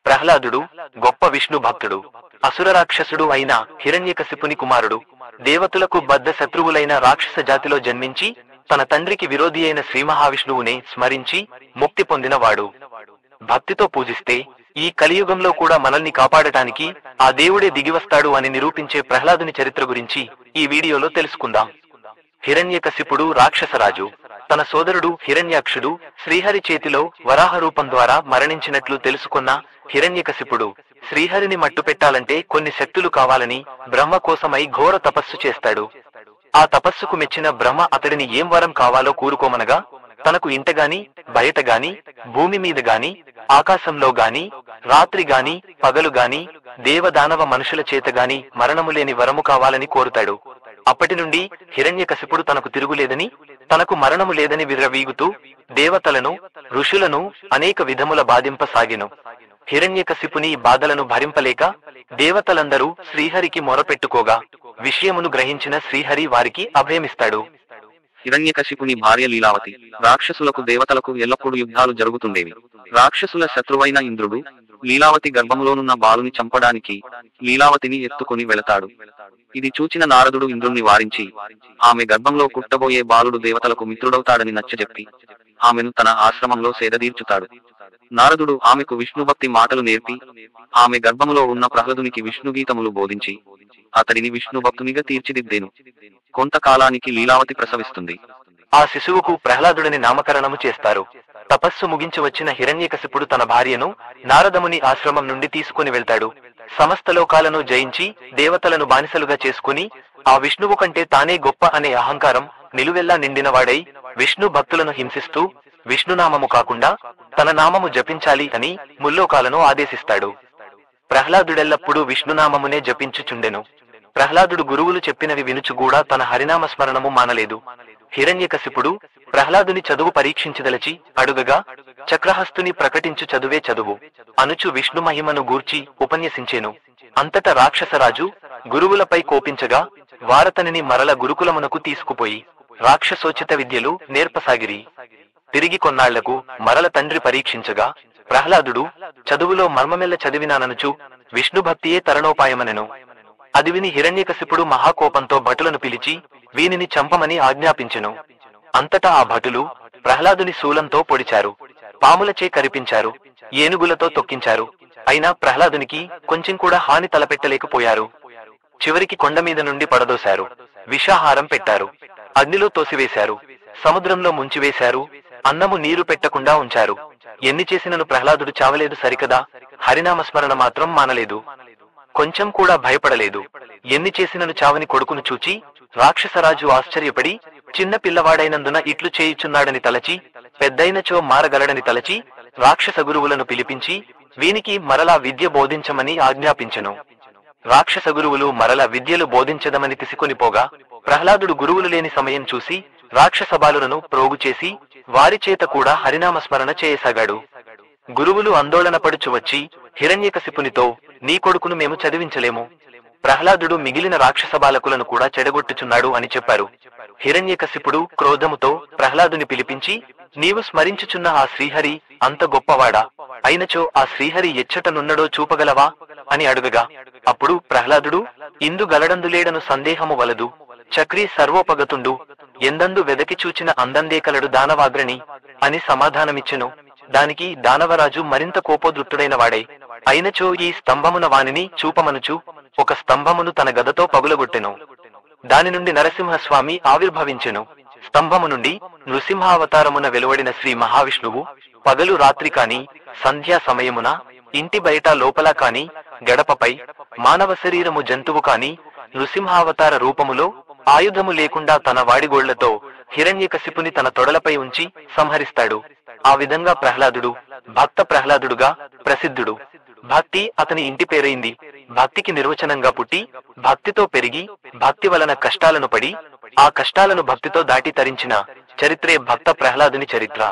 ప్రహ్లాదుడు గొప్ప విష్ణు భక్తుడు. అసుర రాక్షసుడు అయిన హిరణ్యకశిపుని కుమారుడు. దేవతలకు బద్ధ శత్రువులైన రాక్షస జాతిలో జన్మించి తన తండ్రికి విరోధి అయిన శ్రీ మహావిష్ణువునే స్మరించి ముక్తి పొందినవాడు. భక్తితో పూజిస్తే ఈ కలియుగంలో కూడా మనల్ని కాపాడటానికి ఆ దేవుడే దిగివస్తాడు అని నిరూపించే ప్రహ్లాదుని చరిత్ర గురించి ఈ వీడియోలో తెలుసుకుందాం. హిరణ్యకశిపుడు రాక్షసరాజు. తన సోదరుడు హిరణ్యాక్షుడు శ్రీహరి చేతిలో వరాహ రూపం ద్వారా మరణించినట్లు తెలుసుకున్న హిరణ్యకశిపుడు శ్రీహరిని మట్టుపెట్టాలంటే కొన్ని శక్తులు కావాలని బ్రహ్మ కోసమై ఘోర తపస్సు చేస్తాడు. ఆ తపస్సుకు మెచ్చిన బ్రహ్మ అతడిని ఏం వరం కావాలో కూరుకోమనగా తనకు ఇంటగాని బయటగాని భూమి మీద గాని ఆకాశంలో గాని రాత్రి గాని పగలు గాని దేవదానవ మనుషుల చేత గాని మరణము లేని వరము కావాలని కోరుతాడు. అప్పటి నుండి హిరణ్యకశిపుడు తనకు తిరుగులేదని తనకు మరణము లేదని విర్రవీగుతూ దేవతలను ఋషులను అనేక విధముల బాధింపసాగెను. హిరణ్యకశిపుని బాధలను భరింపలేక దేవతలందరూ శ్రీహరికి మొరపెట్టుకోగా విషయమును గ్రహించిన శ్రీహరి వారికి అభయమిస్తాడు. హిరణ్యకశిపుని భార్య లీలావతి. రాక్షసులకు దేవతలకు ఎల్లప్పుడూ యుద్ధాలు జరుగుతుండేవి. రాక్షసుల శత్రువైన ఇంద్రుడు లీలావతి గర్భములోనున్న బాలుని చంపడానికి లీలావతిని ఎత్తుకుని వెళతాడు. ఇది చూచిన నారదుడు ఇంద్రుణ్ణి వారించి ఆమె గర్భంలో పుట్టబోయే బాలుడు దేవతలకు మిత్రుడవుతాడని నచ్చజెప్పి ఆమెను తన ఆశ్రమంలో సేదదీర్చుతాడు. నారదుడు ఆమెకు విష్ణుభక్తి మాటలు నేర్పి ఆమె గర్భములో ఉన్న ప్రహ్లాదునికి విష్ణుగీతములు బోధించి అతడిని విష్ణుభక్తునిగా తీర్చిదిద్దేను. కొంతకాలానికి లీలావతి ప్రసవిస్తుంది. ఆ శిశువుకు ప్రహ్లాదుడిని నామకరణము చేస్తారు. తపస్సు ముగించి వచ్చిన హిరణ్యకశిపుడు తన భార్యను నారదముని ఆశ్రమం నుండి తీసుకుని వెళ్తాడు. సమస్త లోకాలను జయించి దేవతలను బానిసలుగా చేసుకుని ఆ విష్ణువు కంటే తానే గొప్ప అనే అహంకారం నిలువెల్లా నిండినవాడై విష్ణు భక్తులను హింసిస్తూ విష్ణునామము కాకుండా తన నామము జపించాలి అని ముల్లోకాలను ఆదేశిస్తాడు. ప్రహ్లాదుడెల్లప్పుడూ విష్ణునామమునే జపించుచుండెను. ప్రహ్లాదుడు గురువులు చెప్పినవి వినుచుగూడా తన హరినామ స్మరణము మానలేదు. హిరణ్యకశిపుడు ప్రహ్లాదుని చదువు పరీక్షించదలచి అడుగగా చక్రహస్తుని ప్రకటించు చదువే చదువు అనుచు విష్ణు మహిమను గూర్చి ఉపన్యసించెను. అంతట రాక్షసరాజు గురువులపై కోపించగా వారతనిని మరల గురుకులమునకు తీసుకుపోయి రాక్షసోచిత విద్యలు నేర్పసాగిరి. తిరిగి కొన్నాళ్లకు మరల తండ్రి పరీక్షించగా ప్రహ్లాదుడు చదువులో మర్మమెల్ల చదివినాననుచు విష్ణుభక్తియే తరణోపాయమనెను. అది విని హిరణ్యకశిపుడు మహాకోపంతో భటులను పిలిచి వీనిని చంపమని ఆజ్ఞాపించెను. అంతటా ఆ భటులు ప్రహ్లాదుని శూలంతో పొడిచారు, పాములచే కరిపించారు, ఏనుగులతో తొక్కించారు. అయినా ప్రహ్లాదునికి కొంచెం కూడా హాని తలపెట్టలేకపోయారు. చివరికి కొండ మీద నుండి పడదోశారు, విషాహారం పెట్టారు, అగ్నిలో తోసివేశారు, సముద్రంలో ముంచివేశారు, అన్నము నీరు పెట్టకుండా ఉంచారు. ఎన్ని చేసినను ప్రహ్లాదుడు చావలేదు సరికదా, హరినామస్మరణ మాత్రం మానలేదు. కొంచెం కూడా భయపడలేదు. ఎన్ని చేసినను చావని కొడుకును చూచి రాక్షసరాజు ఆశ్చర్యపడి చిన్న పిల్లవాడైనందున ఇట్లు చేయుచున్నాడని తలచి పెద్దయినచో మారగలడని తలచి రాక్షస గురువులను పిలిపించి వీనికి మరలా విద్య బోధించమని ఆజ్ఞాపించెను. రాక్షస గురువులు మరల విద్యలు బోధించదమని తీసుకొనిపోగా ప్రహ్లాదుడు గురువులు లేని సమయం చూసి రాక్షస బాలులను ప్రోగు చేసి వారి చేత కూడా హరినామస్మరణ చేయసాగాడు. గురువులు ఆందోళన పడుచు వచ్చి హిరణ్యకశిపునితో నీ కొడుకును మేము చదివించలేము, ప్రహ్లాదుడు మిగిలిన రాక్షస బాలకులను కూడా చెడగొట్టుచున్నాడు అని చెప్పారు. హిరణ్యకశిపుడు క్రోధముతో ప్రహ్లాదుని పిలిపించి నీవు స్మరించుచున్న ఆ శ్రీహరి అంత గొప్పవాడా, అయినచో ఆ శ్రీహరి ఎచ్చటనున్నడో చూపగలవా అని అడుగగా అప్పుడు ప్రహ్లాదుడు ఇందు గలడందులేడను సందేహము వలదు, చక్రీ సర్వోపగతుండు, ఎందందు వెదకి చూచిన అందందే కలడు దానవాగ్రణి అని సమాధానమిచ్చెను. దానికి దానవరాజు మరింత కోపోద్రుక్తుడైన వాడై అయినచో ఈ స్తంభమున వానిని చూపమనుచు ఒక స్తంభమును తన గదతో పగులగొట్టెను. దాని నుండి నరసింహస్వామి ఆవిర్భవించెను. స్తంభము నుండి నృసింహావతారమున వెలువడిన శ్రీ మహావిష్ణువు పగలు రాత్రి కాని సంధ్యా సమయమున ఇంటి బయట లోపల కాని గడపపై మానవ శరీరము జంతువు కాని నృసింహావతార రూపములో ఆయుధము లేకుండా తన వాడిగోళ్లతో హిరణ్యకశిపుని తన తొడలపై ఉంచి సంహరిస్తాడు. ఆ విధంగా ప్రహ్లాదుడు భక్త ప్రహ్లాదుడుగా ప్రసిద్ధుడు. భక్తి అతని ఇంటి పేరైంది. భక్తికి నిర్వచనంగా పుట్టి భక్తితో పెరిగి భక్తి వలన కష్టాలను పడి ఆ కష్టాలను భక్తితో దాటి తరించిన చరిత్రే భక్త ప్రహ్లాదుని చరిత్ర.